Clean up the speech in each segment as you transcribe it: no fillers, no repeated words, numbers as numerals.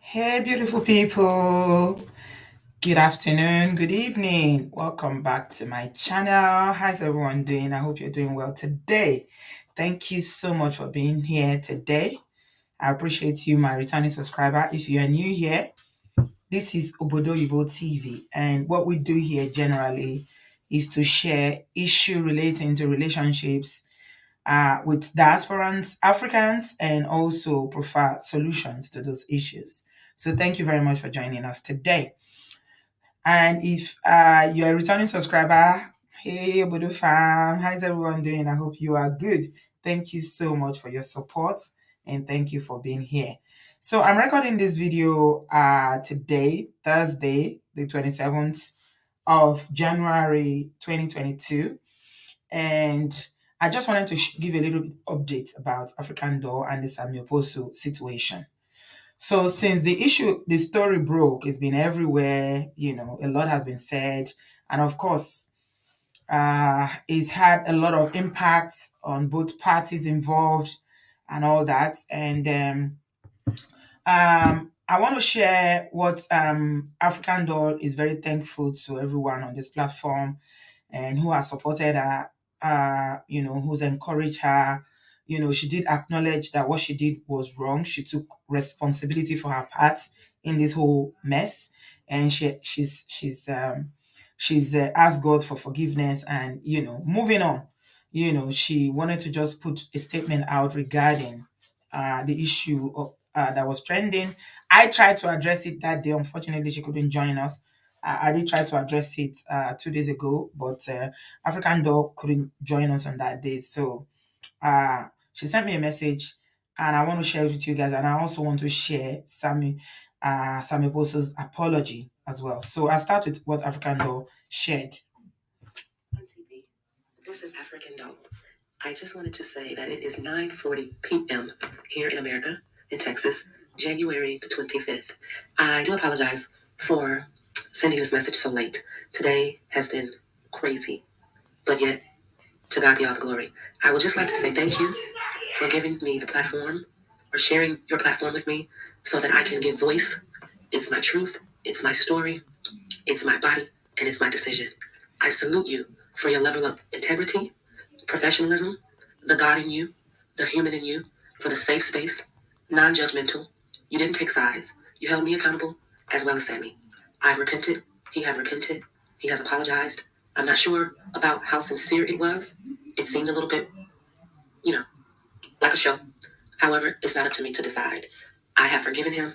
Hey, beautiful people. Good afternoon, good evening. Welcome back to my channel. How's everyone doing? I hope you're doing well today. Thank you so much for being here today. I appreciate you, my returning subscriber. If you are new here, this is Obodooyinbo TV, and what we do here generally is to share issue relating to relationships with diasporans, Africans, and also provide solutions to those issues. So thank you very much for joining us today. And if you're a returning subscriber, hey, Obodo fam, how's everyone doing? I hope you are good. Thank you so much for your support and thank you for being here. So I'm recording this video today, Thursday, the 27th of January 2022. And I just wanted to give a little update about Africandoll and the Sammie Okposo situation. So since the story broke, it's been everywhere. A lot has been said, and of course, it's had a lot of impact on both parties involved, and all that. And I want to share what African Doll is very thankful to everyone on this platform and who has supported her, who's encouraged her. She did acknowledge that what she did was wrong. She took responsibility for her part in this whole mess, and she's asked God for forgiveness and moving on. She wanted to just put a statement out regarding the issue that was trending. I tried to address it that day. Unfortunately, she couldn't join us. I did try to address it 2 days ago, but African Doll couldn't join us on that day. So she sent me a message, and I want to share it with you guys. And I also want to share Sammie Boso's apology as well. So I'll start with what African Doll shared. On TV. This is African Doll. I just wanted to say that it is 9:40 p.m. here in America, in Texas, January the 25th. I do apologize for sending this message so late. Today has been crazy, but yet, to God be all the glory. I would just like to say thank you for giving me the platform or sharing your platform with me so that I can give voice. It's my truth, it's my story, it's my body, and it's my decision. I salute you for your level of integrity, professionalism, the God in you, the human in you, for the safe space, non-judgmental. You didn't take sides. You held me accountable as well as Sammie. I've repented. He have repented. He has apologized. I'm not sure about how sincere it was. It seemed a little bit, like a show. However, it's not up to me to decide. I have forgiven him.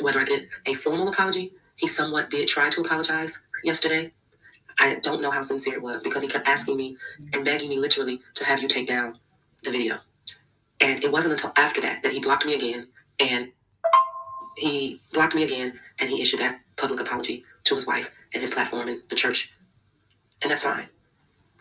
Whether I did a formal apology, he somewhat did try to apologize yesterday. I don't know how sincere it was because he kept asking me and begging me literally to have you take down the video. And it wasn't until after that he blocked me again, and he issued that public apology to his wife and his platform and the church. And that's fine.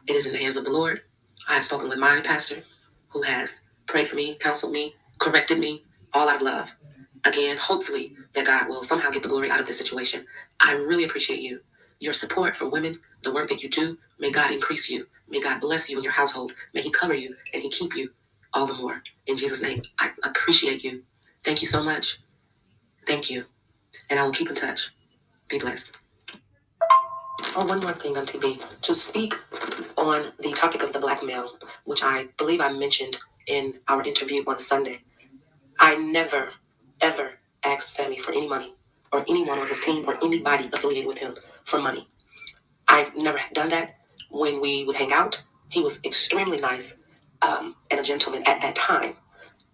It is in the hands of the Lord. I have spoken with my pastor, who has prayed for me, counseled me, corrected me, all out of love. Again, hopefully that God will somehow get the glory out of this situation. I really appreciate you, your support for women, the work that you do. May God increase you. May God bless you and your household. May he cover you and he keep you all the more. In Jesus' name, I appreciate you. Thank you so much. Thank you. And I will keep in touch. Be blessed. Oh, one more thing on TV. To speak on the topic of the black male, which I believe I mentioned in our interview on Sunday. I never, ever asked Sammie for any money or anyone on his team or anybody affiliated with him for money. I've never done that. When we would hang out, he was extremely nice and a gentleman at that time.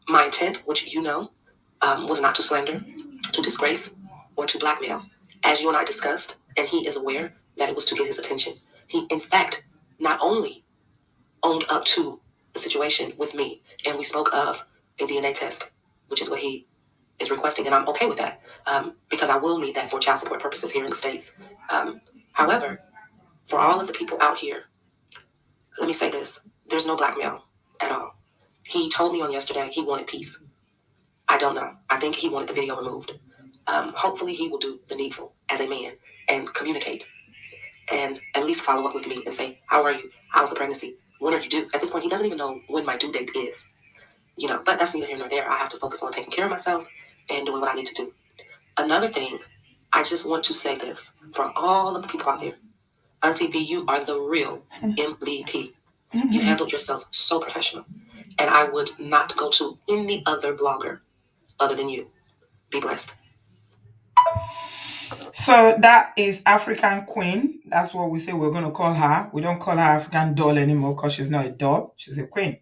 My intent, which was not to slander, to disgrace, or to blackmail. As you and I discussed, and he is aware that it was to get his attention. He, in fact, not only owned up to the situation with me, and we spoke of a DNA test, which is what he is requesting, and I'm okay with that because I will need that for child support purposes here in the States. However, for all of the people out here, let me say this. There's no blackmail at all. He told me on yesterday he wanted peace. I don't know. I think he wanted the video removed. Hopefully he will do the needful as a man and communicate and at least follow up with me and say, how are you? How's the pregnancy? When are you due? At this point, he doesn't even know when my due date is. But that's neither here nor there. I have to focus on taking care of myself and doing what I need to do. Another thing, I just want to say this for all of the people out there. Auntie B, you are the real MVP. You handled yourself so professional. And I would not go to any other blogger other than you. Be blessed. So that is African Queen. That's what we say we're going to call her. We don't call her African doll anymore because she's not a doll. She's a queen.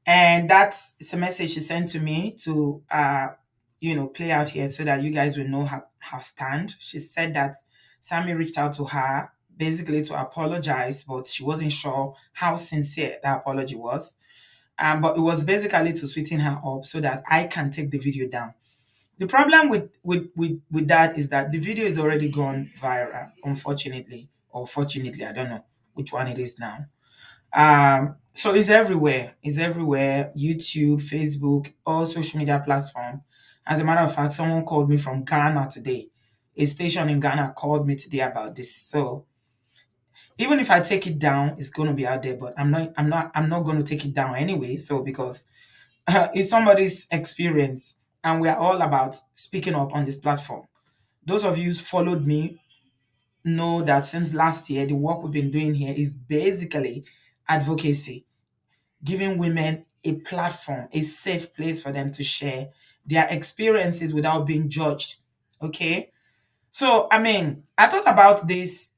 And that's it's a message she sent to me to play out here so that you guys will know her stand. She said that Sammie reached out to her basically to apologize, but she wasn't sure how sincere that apology was. But it was basically to sweeten her up so that I can take the video down. The problem with that is that the video is already gone viral, unfortunately, or fortunately, I don't know which one it is now. So it's everywhere. It's everywhere. YouTube, Facebook, all social media platform. As a matter of fact, someone called me from Ghana today. A station in Ghana called me today about this. So even if I take it down, it's gonna be out there. But I'm not gonna take it down anyway. So because it's somebody's experience, and we are all about speaking up on this platform. Those of you who followed me know that since last year, the work we've been doing here is basically advocacy, giving women a platform, a safe place for them to share their experiences without being judged. Okay. So, I mean, I thought about this.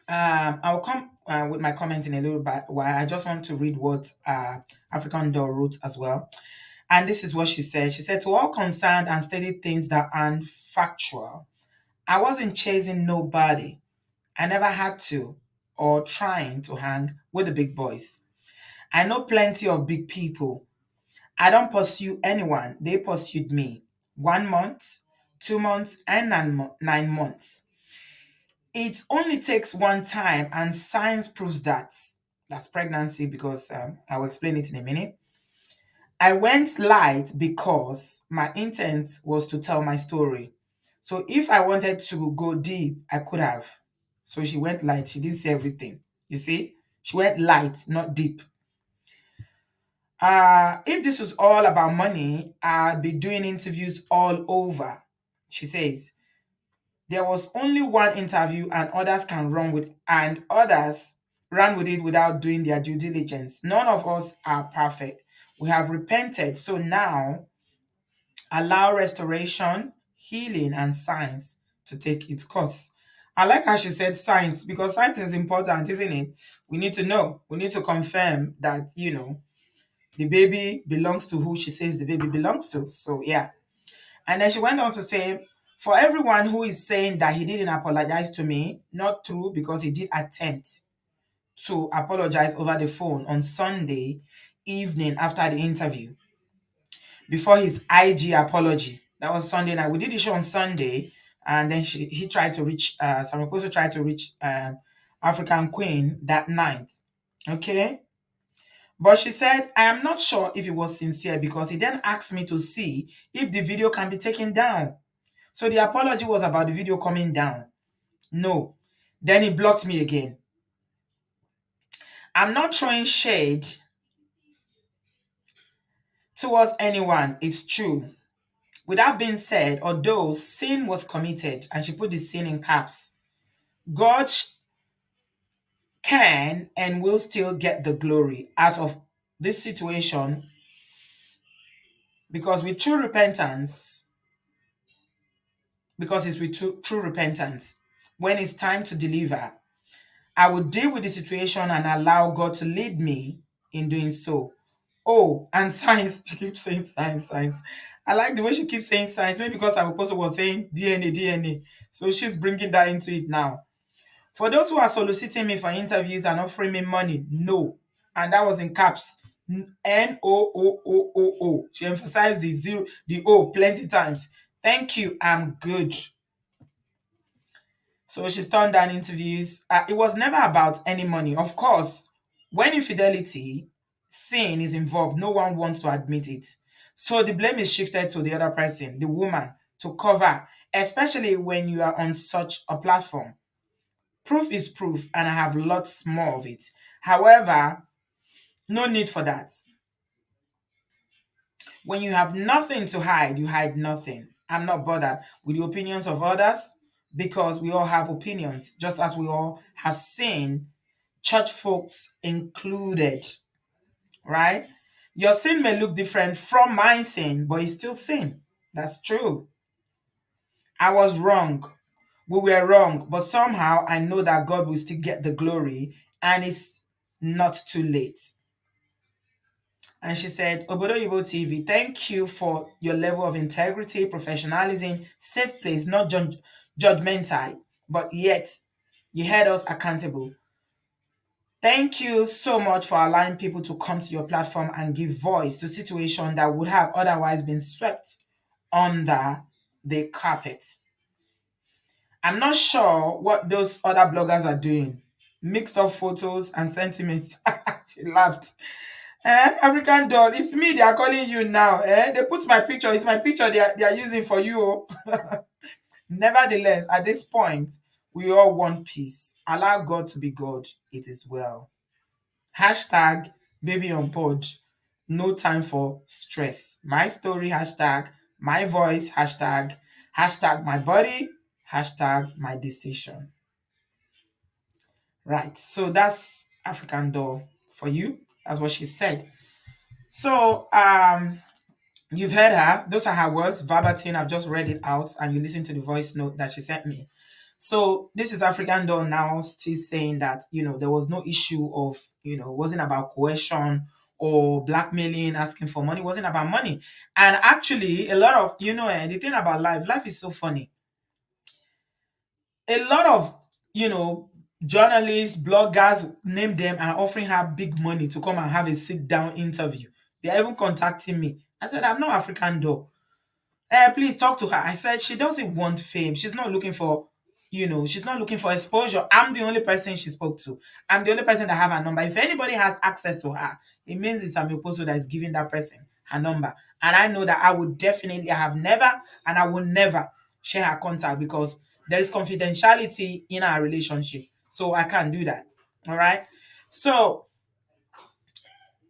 I'll come with my comment in a little bit. While I just want to read what Africandoll wrote as well. And this is what she said. She said, to all concerned and stated things that aren't factual, I wasn't chasing nobody. I never had to or trying to hang with the big boys. I know plenty of big people. I don't pursue anyone. They pursued me. 1 month, 2 months, and 9 months. It only takes one time, and science proves that. That's pregnancy because I'll explain it in a minute. I went light because my intent was to tell my story. So if I wanted to go deep, I could have. So she went light. She didn't say everything. You see? She went light, not deep. If this was all about money, I'd be doing interviews all over. She says, there was only one interview and others ran with it without doing their due diligence. None of us are perfect. We have repented. So now allow restoration, healing, and science to take its course. I like how she said science because science is important, isn't it? We need to know. We need to confirm that, the baby belongs to who she says the baby belongs to. So, yeah. And then she went on to say, for everyone who is saying that he didn't apologize to me, not true because he did attempt to apologize over the phone on Sunday evening after the interview before his IG apology. That was Sunday night. We did the show on Sunday, and then he tried to reach, Sammie Okposo tried to reach African Queen that night. Okay? But she said, I am not sure if he was sincere because he then asked me to see if the video can be taken down. So the apology was about the video coming down. No. Then he blocked me again. I'm not throwing shade towards anyone. It's true. With that being said, although sin was committed, and she put the sin in caps, God can and will still get the glory out of this situation because with true repentance, because it's with true repentance, when it's time to deliver, I will deal with the situation and allow God to lead me in doing so. Oh, and science. She keeps saying science, science. I like the way she keeps saying science. Maybe because our apostle was saying DNA, DNA. So she's bringing that into it now. For those who are soliciting me for interviews and offering me money, no. And that was in caps. NOOOOO. She emphasized the zero, the O plenty times. Thank you. I'm good. So she's turned down interviews. It was never about any money. Of course, when infidelity, sin is involved, no one wants to admit it. So the blame is shifted to the other person, the woman, to cover, especially when you are on such a platform. Proof is proof, and I have lots more of it. However, no need for that. When you have nothing to hide, you hide nothing. I'm not bothered with the opinions of others because we all have opinions, just as we all have sin, church folks included, right? Your sin may look different from my sin, but it's still sin. That's true. I was wrong. We were wrong, but somehow I know that God will still get the glory and it's not too late. And she said, Obodo Yibo TV, thank you for your level of integrity, professionalism, safe place, not judgmental, but yet you held us accountable. Thank you so much for allowing people to come to your platform and give voice to situations that would have otherwise been swept under the carpet. I'm not sure what those other bloggers are doing. Mixed up photos and sentiments. She laughed. African doll, it's me they are calling you now. They put my picture, it's my picture they are using for you. Oh. Nevertheless, at this point, we all want peace. Allow God to be God. It is well. Hashtag baby on pod. No time for stress. My story, hashtag my voice, hashtag my body, hashtag my decision. Right. So that's African doll for you. That's what she said. So you've heard her. Those are her words, verbatim. I've just read it out, and you listen to the voice note that she sent me. So this is African Dawn now still saying that, there was no issue of, it wasn't about coercion or blackmailing, asking for money. It wasn't about money. And actually, a lot of, the thing about life is so funny. A lot of, you know, journalists, bloggers, name them, are offering her big money to come and have a sit down interview. They are even contacting me. I said, I'm not African Doll. Please talk to her. I said she doesn't want fame. She's not looking for, she's not looking for exposure. I'm the only person she spoke to. I'm the only person that have her number. If anybody has access to her, it means it's Sammie Okposo that is giving that person her number. And I know that I have never, and I will never share her contact because there is confidentiality in our relationship. So I can't do that. All right. So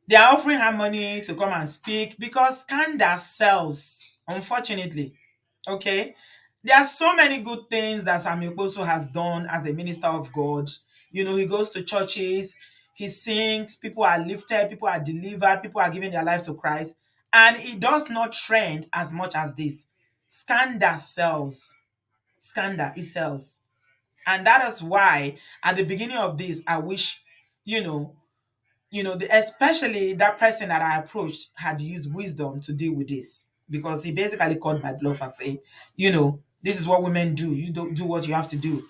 they are offering her money to come and speak because scandal sells, unfortunately. Okay. There are so many good things that Sammie Okposo has done as a minister of God. He goes to churches, he sings, people are lifted, people are delivered, people are giving their lives to Christ. And it does not trend as much as this. Scandal sells. Scandal, it sells. And that is why at the beginning of this, I wish, you know, especially that person that I approached had used wisdom to deal with this because he basically called my bluff and say, this is what women do. You don't do what you have to do.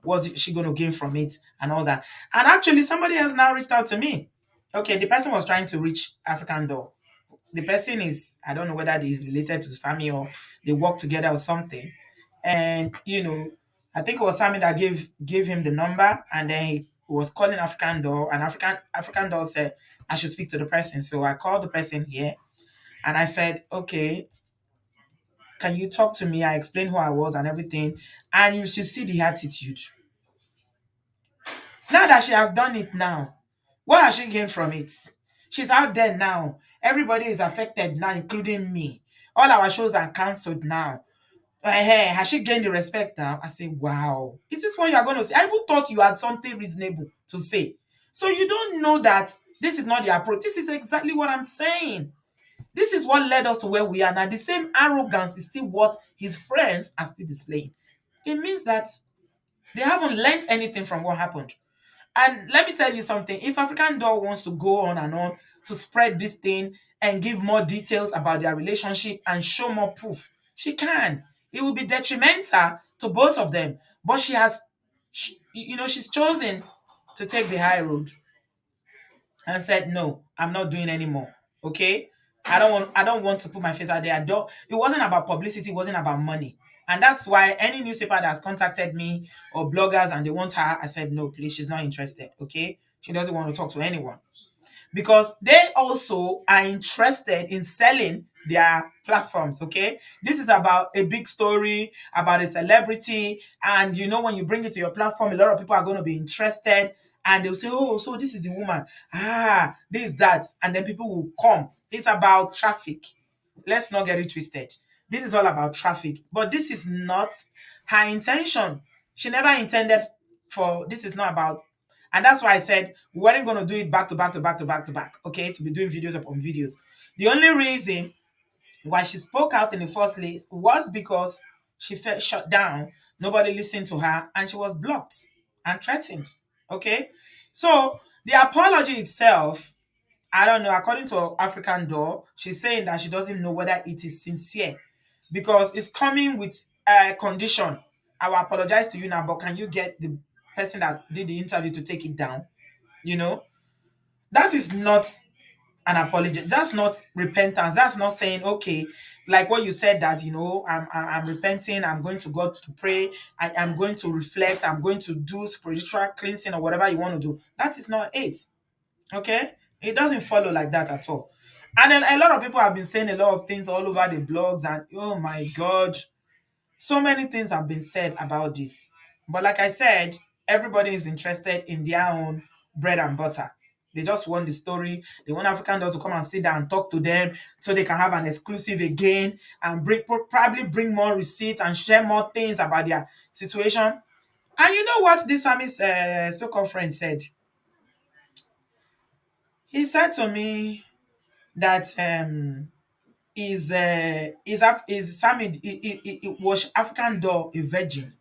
What's she going to gain from it and all that. And actually, somebody has now reached out to me. Okay, the person was trying to reach African Doll. The person is, I don't know whether he's related to Sammie or they work together or something. And I think it was Sammie that gave him the number, and then he was calling African Doll, and African Doll said I should speak to the person. So I called the person here, and I said, okay, can you talk to me? I explained who I was and everything, and you should see the attitude. Now that she has done it now, what has she gained from it? She's out there now. Everybody is affected now, including me. All our shows are cancelled now. Hey, has she gained the respect now? I say, wow. Is this what you are going to say? I even thought you had something reasonable to say. So you don't know that this is not the approach. This is exactly what I'm saying. This is what led us to where we are now. The same arrogance is still what his friends are still displaying. It means that they haven't learned anything from what happened. And let me tell you something. If African Doll wants to go on and on to spread this thing and give more details about their relationship and show more proof, she can. It will be detrimental to both of them. But she's chosen to take the high road and said, no, I'm not doing anymore. Okay? I don't want to put my face out there. It wasn't about publicity, it wasn't about money. And that's why any newspaper that has contacted me or bloggers and they want her, I said, no, please, she's not interested. Okay? She doesn't want to talk to anyone because they also are interested in selling their platforms. Okay, this is about a big story about a celebrity, and when you bring it to your platform, a lot of people are going to be interested, and they'll say, oh, so this is the woman, this that, and then people will come. It's about traffic. Let's not get it twisted. This is all about traffic. But this is not her intention. She never intended for this is not about, and that's why I said we weren't going to do it back to back to back to back to back, okay, to be doing videos upon videos. The only reason why she spoke out in the first place was because she felt shut down. Nobody listened to her and she was blocked and threatened. Okay. So the apology itself, I don't know, according to Africandoll, she's saying that she doesn't know whether it is sincere because it's coming with a condition. I will apologize to you now, but can you get the person that did the interview to take it down? You know, that is not an apology. That's not repentance. That's not saying, okay, like what you said that, I'm repenting. I'm going to God to pray. I'm going to reflect. I'm going to do spiritual cleansing or whatever you want to do. That is not it. Okay? It doesn't follow like that at all. And then a lot of people have been saying a lot of things all over the blogs, and oh my God, so many things have been said about this. But like I said, everybody is interested in their own bread and butter. They just want the story. They want African Doll to come and sit down and talk to them so they can have an exclusive again and probably bring more receipts and share more things about their situation. And you know what this Sammie's so-called friend said? He said to me that is Sammie was African Doll a virgin?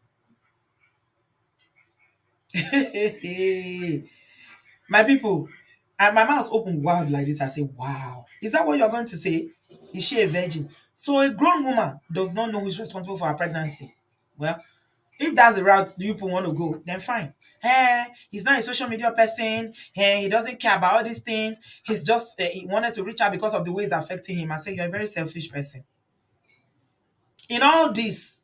My people, and my mouth opened wide like this. I say, wow, is that what you're going to say? Is she a virgin? So a grown woman does not know who's responsible for her pregnancy. Well, if that's the route you people want to go, then fine. Hey, he's not a social media person. Hey, he doesn't care about all these things. He's just he wanted to reach out because of the ways affecting him. I say you're a very selfish person. In all this,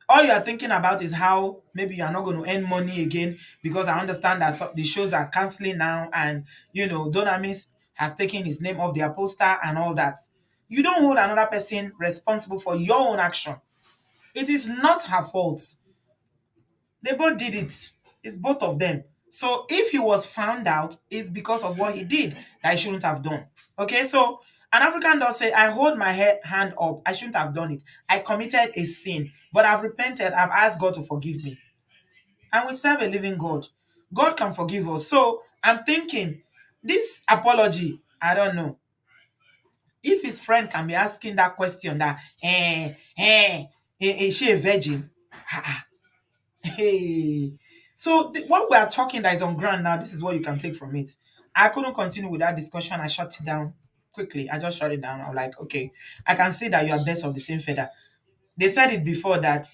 all you are thinking about is how maybe you are not going to earn money again, because I understand that the shows are canceling now, and Donamis has taken his name off their poster and all that. You don't hold another person responsible for your own action. It is not her fault. They both did it. It's both of them. So if he was found out, it's because of what he did that he shouldn't have done. Okay, so an African does say, I hold my hand up. I shouldn't have done it. I committed a sin, but I've repented. I've asked God to forgive me. And we serve a living God. God can forgive us. So I'm thinking, this apology, I don't know. If his friend can be asking that question that, is she a virgin? Hey. So what we are talking that is on ground now, this is what you can take from it. I couldn't continue with that discussion. I shut it down quickly. I just shut it down. I'm like, okay, I can see that you are birds of the same feather. They said it before that,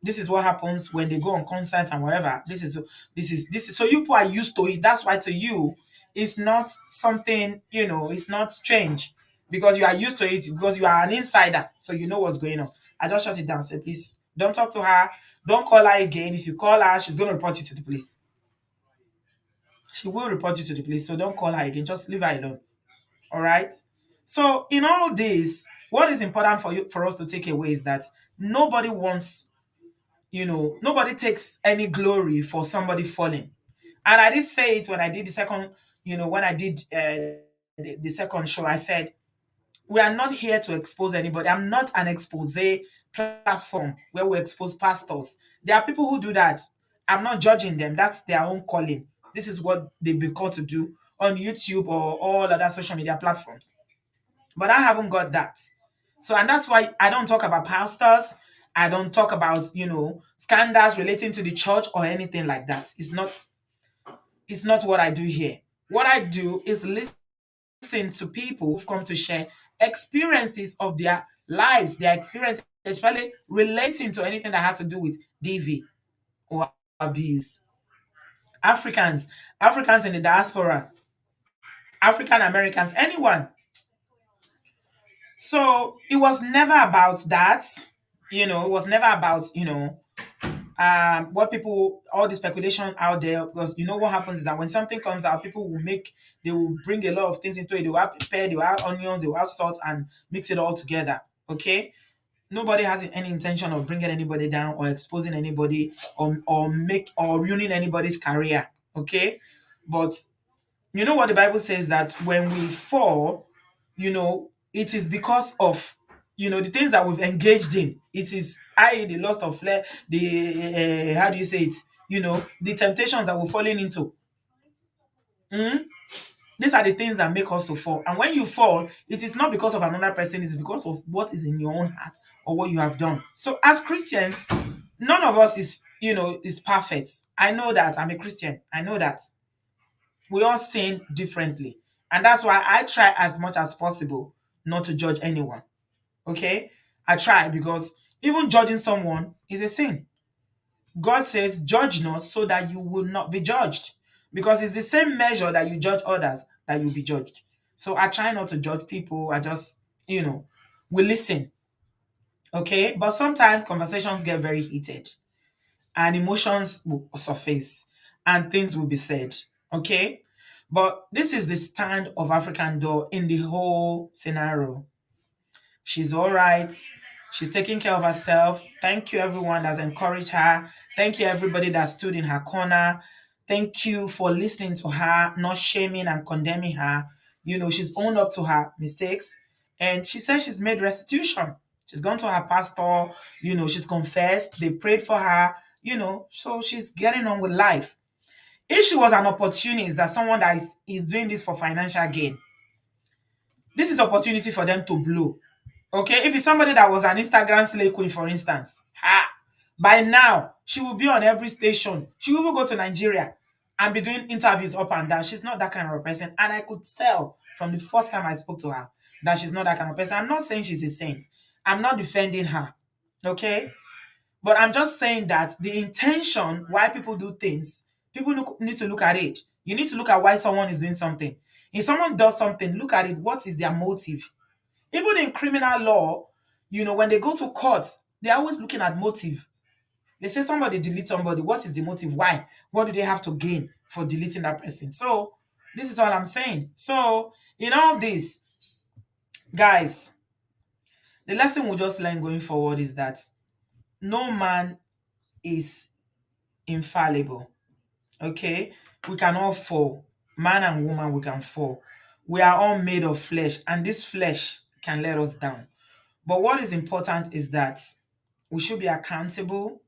this is what happens when they go on concerts and whatever. This is so you people are used to it. That's why to you it's not something, it's not strange because you are used to it because you are an insider, so you know what's going on. I just shut it down. Say, please don't talk to her, don't call her again. If you call her, she's gonna report you to the police. She will report you to the police, so don't call her again. Just leave her alone. All right. So in all this, what is important for us to take away is that nobody wants nobody takes any glory for somebody falling. And I did say it when I did the second, when I did the second show, I said, we are not here to expose anybody. I'm not an expose platform where we expose pastors. There are people who do that. I'm not judging them. That's their own calling. This is what they've been called to do on YouTube or all other social media platforms. But I haven't got that. So, and that's why I don't talk about pastors. I don't talk about, scandals relating to the church or anything like that. It's not what I do here. What I do is listen to people who've come to share experiences of their lives, their experience, especially relating to anything that has to do with DV or abuse. Africans, Africans in the diaspora, African Americans, anyone. So it was never about that. It was never about, what people, all the speculation out there, because what happens is that when something comes out, they will bring a lot of things into it. They will have pepper, they will have onions, they will have salt and mix it all together. Okay. Nobody has any intention of bringing anybody down or exposing anybody or ruining anybody's career. Okay. But you know what the Bible says, that when we fall, it is because of the things that we've engaged in. It is, I, the lust of flesh, the how do you say it? The temptations that we're falling into. Mm? These are the things that make us to fall. And when you fall, it is not because of another person, it's because of what is in your own heart or what you have done. So as Christians, none of us is perfect. I know that. I'm a Christian. I know that. We all sin differently. And that's why I try as much as possible not to judge anyone. Okay? I try, because even judging someone is a sin. God says, judge not so that you will not be judged. Because it's the same measure that you judge others that you'll be judged. So I try not to judge people. I just, we listen. Okay? But sometimes conversations get very heated and emotions will surface and things will be said. Okay? But this is the stand of Africandoll in the whole scenario. She's all right. She's taking care of herself. Thank you, everyone that's encouraged her. Thank you, everybody that stood in her corner. Thank you for listening to her, not shaming and condemning her. She's owned up to her mistakes. And she says she's made restitution. She's gone to her pastor, she's confessed. They prayed for her, so she's getting on with life. If she was an opportunist, that someone that is doing this for financial gain, this is opportunity for them to blow. Okay, if it's somebody that was an Instagram slay queen, for instance, by now she will be on every station. She will even go to Nigeria and be doing interviews up and down. She's not that kind of a person, and I could tell from the first time I spoke to her that she's not that kind of person. I'm not saying she's a saint. I'm not defending her. Okay, but I'm just saying that the intention why people do things, people need to look at it. You need to look at why someone is doing something. If someone does something, look at it. What is their motive? Even in criminal law, when they go to court, they're always looking at motive. They say somebody delete somebody. What is the motive? Why? What do they have to gain for deleting that person? So this is all I'm saying. So in all this, guys, the lesson we just learn going forward is that no man is infallible. Okay? We can all fall. Man and woman, we can fall. We are all made of flesh, and this flesh can let us down. But what is important is that we should be accountable.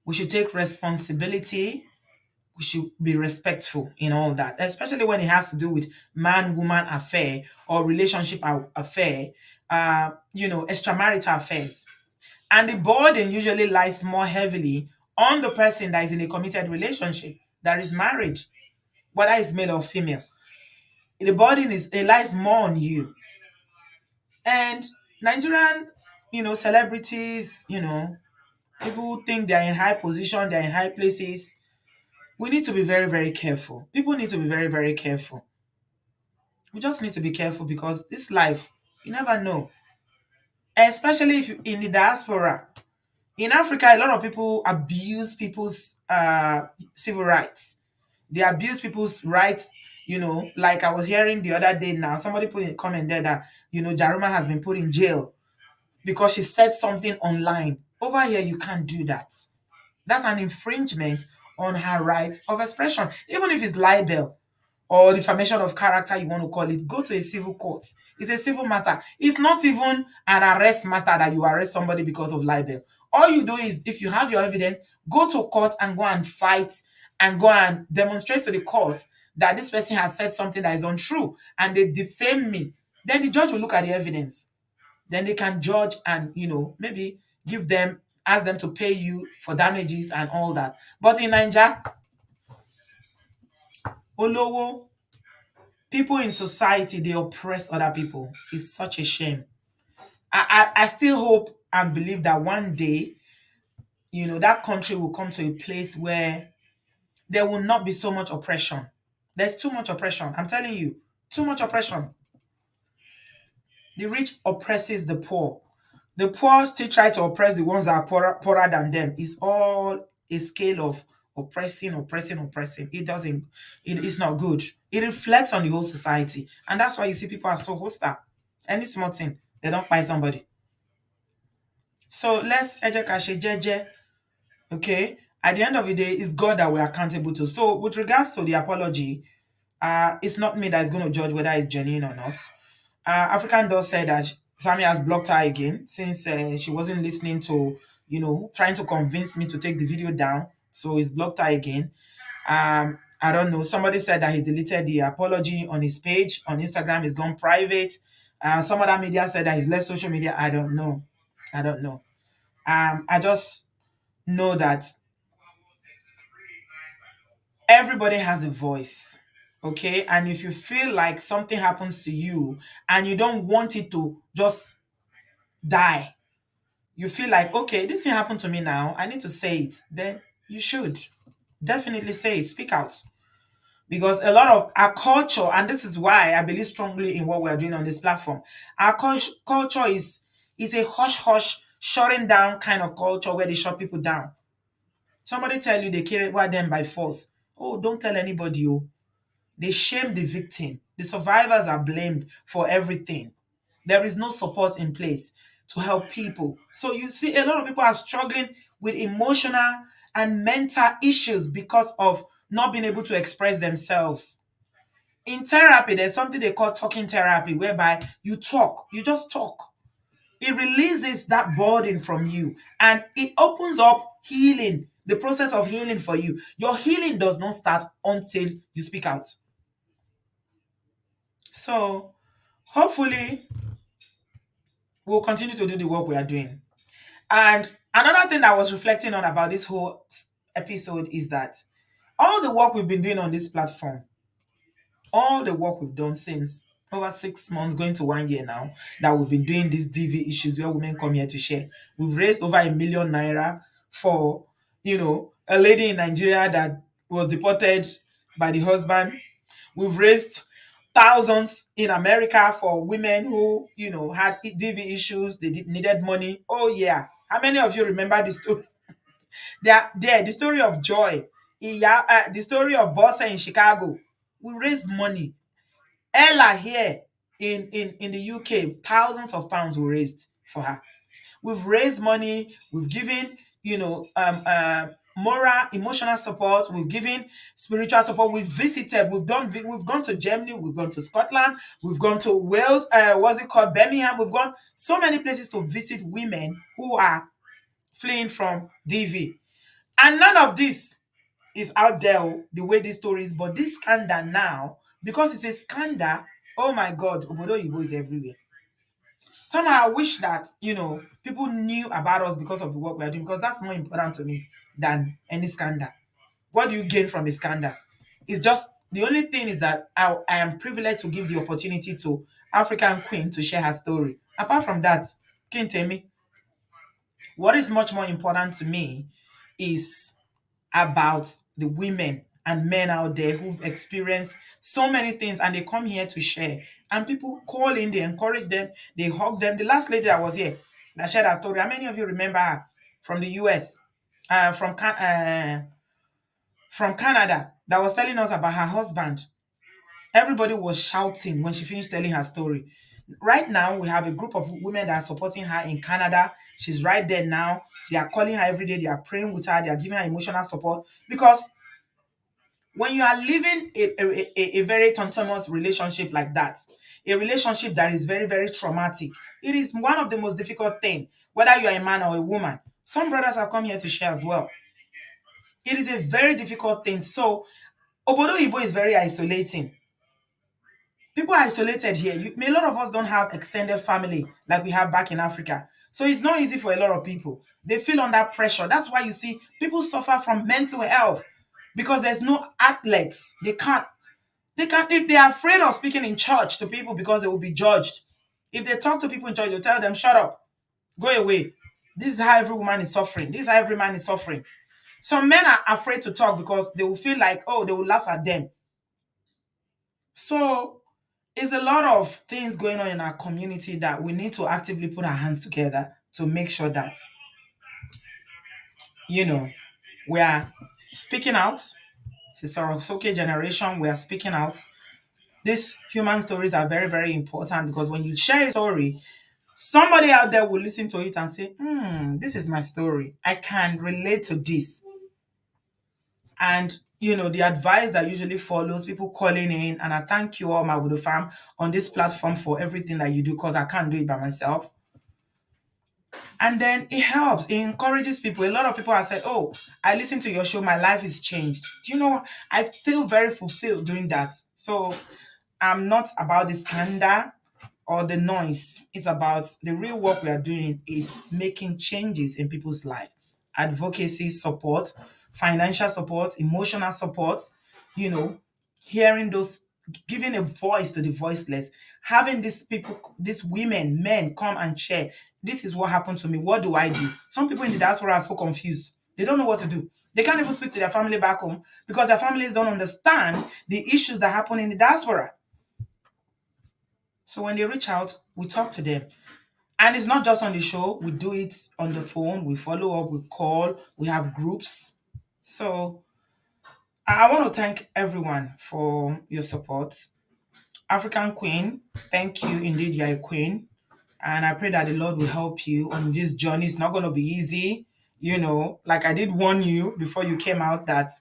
We should take responsibility. We should be respectful in all that, especially when it has to do with man-woman affair or relationship affair, extramarital affairs. And the burden usually lies more heavily on the person that is in a committed relationship, that is married, whether it's male or female. The burden it lies more on you. And Nigerian, celebrities, people think they're in high position, they're in high places. We need to be very, very careful. People need to be very, very careful. We just need to be careful because this life, you never know. Especially if you in the diaspora. In Africa, a lot of people abuse people's civil rights. They abuse people's rights, like I was hearing the other day now. Somebody put in a comment there that, Jaruma has been put in jail because she said something online. Over here, you can't do that. That's an infringement on her right of expression. Even if it's libel or defamation of character, you want to call it, go to a civil court. It's a civil matter. It's not even an arrest matter that you arrest somebody because of libel. All you do is, if you have your evidence, go to court and go and fight and go and demonstrate to the court that this person has said something that is untrue and they defame me. Then the judge will look at the evidence. Then they can judge and, maybe ask them to pay you for damages and all that. But in Nigeria, Olowo, people in society, they oppress other people. It's such a shame. I still hope and believe that one day, that country will come to a place where there will not be so much oppression. There's too much oppression. I'm telling you, too much oppression. The rich oppresses the poor. The poor still try to oppress the ones that are poorer than them. It's all a scale of oppressing, oppressing, oppressing. It's not good. It reflects on the whole society. And that's why you see people are so hostile. Any small thing, they don't buy somebody. So let's jeje. Okay. At the end of the day, it's God that we're accountable to. So with regards to the apology, it's not me that is going to judge whether it's genuine or not. African Doll said that Sammie has blocked her again since she wasn't listening to, trying to convince me to take the video down. So he's blocked her again. I don't know. Somebody said that he deleted the apology on his page on Instagram. It's gone private. Some other media said that he's left social media. I don't know. I don't know. I just know that everybody has a voice. Okay. And if you feel like something happens to you and you don't want it to just die, you feel like, okay, this thing happened to me now, I need to say it, then you should definitely say it, speak out. Because a lot of our culture, and this is why I believe strongly in what we're doing on this platform, our culture is a hush hush, shutting down kind of culture where they shut people down. Somebody tell you they carry them by force. Oh, don't tell anybody. Oh, they shame the victim. The survivors are blamed for everything. There is no support in place to help people. So you see, a lot of people are struggling with emotional and mental issues because of not being able to express themselves. In therapy, there's something they call talking therapy, whereby you talk, you just talk. It releases that burden from you and it opens up healing, the process of healing for you. Your healing does not start until you speak out. So hopefully we'll continue to do the work we are doing. And another thing that I was reflecting on about this whole episode is that all the work we've been doing on this platform, all the work we've done since over 6 months, going to 1 year now, that we've been doing these DV issues where women come here to share. We've raised over 1 million naira for, a lady in Nigeria that was deported by the husband. We've raised thousands in America for women who, had DV issues. They needed money. Oh yeah. How many of you remember the story? The story of Joy. Yeah, the story of Bossa in Chicago. We raised money. Ella here in the UK, thousands of pounds were raised for her. We've raised money. We've given, moral, emotional support. We've given spiritual support. We've visited. We've gone to Germany. We've gone to Scotland. We've gone to Wales. What's it called? Birmingham. We've gone so many places to visit women who are fleeing from DV. And none of this is out there the way this story is. But this scandal now, because it's a scandal, oh my God, Obodo Oyinbo is everywhere. Somehow I wish that, people knew about us because of the work we are doing, because that's more important to me than any scandal. What do you gain from a scandal? It's just the only thing is that I am privileged to give the opportunity to African Queen to share her story. Apart from that, Kintemi, what is much more important to me is about the women and men out there who've experienced so many things and they come here to share. And people call in, they encourage them, they hug them. The last lady that was here that shared her story, how many of you remember her from the US, from Canada, that was telling us about her husband? Everybody was shouting when she finished telling her story. Right now, we have a group of women that are supporting her in Canada. She's right there now. They are calling her every day. They are praying with her. They are giving her emotional support because when you are living a very autonomous relationship like that, a relationship that is very, very traumatic, it is one of the most difficult things, whether you are a man or a woman. Some brothers have come here to share as well. It is a very difficult thing. So, Obodo Igbo is very isolating. People are isolated here. A lot of us don't have extended family like we have back in Africa. So it's not easy for a lot of people. They feel under pressure. That's why you see people suffer from mental health because there's no outlets. They can't, if they are afraid of speaking in church to people because they will be judged. If they talk to people in church, they'll tell them, shut up, go away. This is how every woman is suffering. This is how every man is suffering. Some men are afraid to talk because they will feel like, oh, they will laugh at them. So it's a lot of things going on in our community that we need to actively put our hands together to make sure that, you know, we are speaking out. Since our Soke generation, we are speaking out. These human stories are very, very important because when you share a story, somebody out there will listen to it and say, this is my story. I can relate to this. And, the advice that usually follows people calling in, and I thank you all, my Obodo fam, on this platform for everything that you do, because I can't do it by myself. And then it helps, it encourages people. A lot of people have said, oh, I listened to your show, my life is changed. Do you know what? I feel very fulfilled doing that. So I'm not about the scandal or the noise. It's about the real work we are doing is making changes in people's life. Advocacy support, financial support, emotional support, you know, hearing those, giving a voice to the voiceless, having these people, these women, men come and share. This is what happened to me. What do I do? Some people in the diaspora are so confused. They don't know what to do. They can't even speak to their family back home because their families don't understand the issues that happen in the diaspora. So when they reach out, we talk to them. And it's not just on the show, we do it on the phone, we follow up, we call, we have groups. So I want to thank everyone for your support. African Queen, thank you. Indeed, you're a queen. And I pray that the Lord will help you on this journey. It's not going to be easy. Like I did warn you before you came out that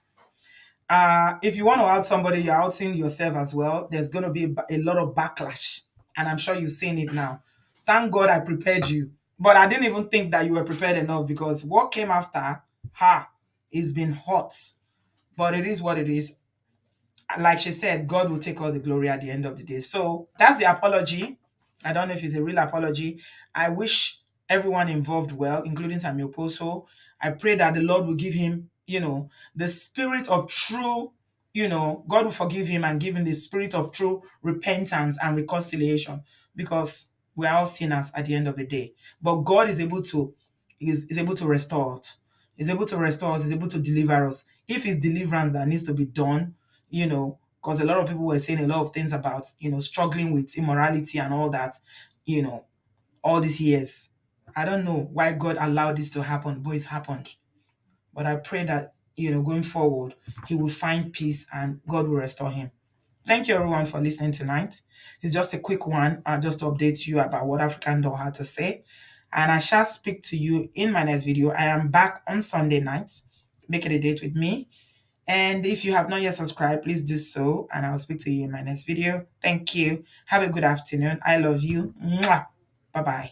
if you want to out somebody, you're outing yourself as well. There's going to be a lot of backlash. And I'm sure you've seen it now. Thank God I prepared you. But I didn't even think that you were prepared enough, because what came after, it's been hot. But it is what it is. Like she said, God will take all the glory at the end of the day. So that's the apology. I don't know if it's a real apology. I wish everyone involved well, including Sammie Okposo. I pray that the Lord will give him, the spirit of true, God will forgive him and give him the spirit of true repentance and reconciliation, because we are all sinners at the end of the day. But God is able to restore us. He's able to restore us. He's able to deliver us. If it's deliverance that needs to be done, because a lot of people were saying a lot of things about, struggling with immorality and all that, you know, all these years. I don't know why God allowed this to happen, but it's happened. But I pray that, going forward, he will find peace and God will restore him. Thank you, everyone, for listening tonight. It's just a quick one, just to update you about what Africandoll had to say. And I shall speak to you in my next video. I am back on Sunday night. Make it a date with me. And if you have not yet subscribed, please do so. And I'll speak to you in my next video. Thank you. Have a good afternoon. I love you. Mwah. Bye-bye.